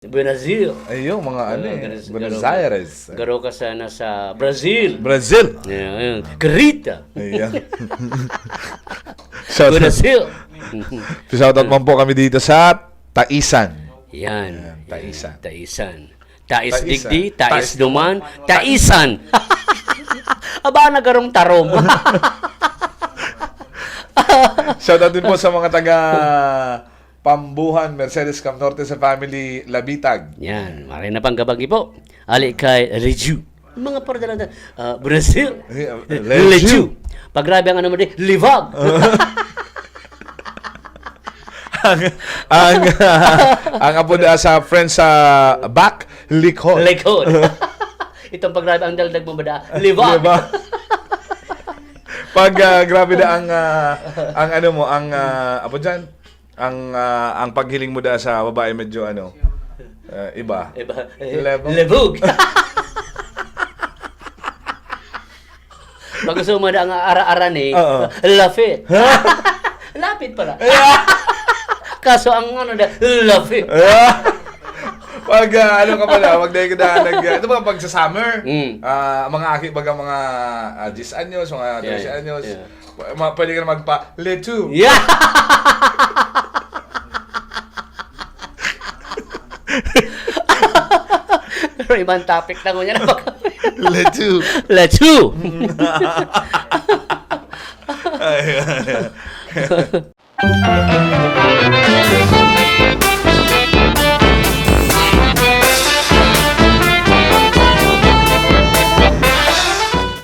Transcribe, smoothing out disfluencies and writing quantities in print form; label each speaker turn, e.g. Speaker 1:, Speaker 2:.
Speaker 1: Brazil.
Speaker 2: Ayun, mga ano eh.
Speaker 1: Ganos-
Speaker 2: Buenos
Speaker 1: garo-
Speaker 2: Aires.
Speaker 1: Garo ka sana sa Brazil.
Speaker 2: Brazil.
Speaker 1: Ayun. Krita.
Speaker 2: Ayan. Shoutout.
Speaker 1: Brazil.
Speaker 2: Shoutout man po kami dito sa Taisan.
Speaker 1: Yan.
Speaker 2: Taisan.
Speaker 1: Taisan. Tais
Speaker 2: Taisan.
Speaker 1: digdi, tais
Speaker 2: Tais
Speaker 1: duman, taisan. Aba, nagarong tarom.
Speaker 2: Shoutout din po sa mga taga Pambuhan, Mercedes Cam Norte sa family Labitag.
Speaker 1: Yan. Maray na pang gabagi po. Ali kay Reju. Mga pardala Brazil. Leju. Pag grabe ang ano mo din, livag.
Speaker 2: ang apo da sa friends sa back, likod.
Speaker 1: Likod. Itong pag grabe ang daldag mo ba da? Livag.
Speaker 2: Diba? Pag grabe na ang ano mo, ang apo dyan, ang paghiling mo da sa babae medyo ano, iba.
Speaker 1: Iba.
Speaker 2: Lebog.
Speaker 1: Lebog. Pag gusto mo na ang ara-aran eh,
Speaker 2: Oo.
Speaker 1: lapit. Lapit pala. Kaso ang ano na, lapit.
Speaker 2: Pag ano ka pala, wag dahil ka ito ba pag sa summer, mga aki baga mga 10 anyos, mga 13 anyos, pwede ka na magpa letu.
Speaker 1: Yeah! Pero ibang topic na ko niya na
Speaker 2: Letu.
Speaker 1: Let's go!
Speaker 2: Ayun.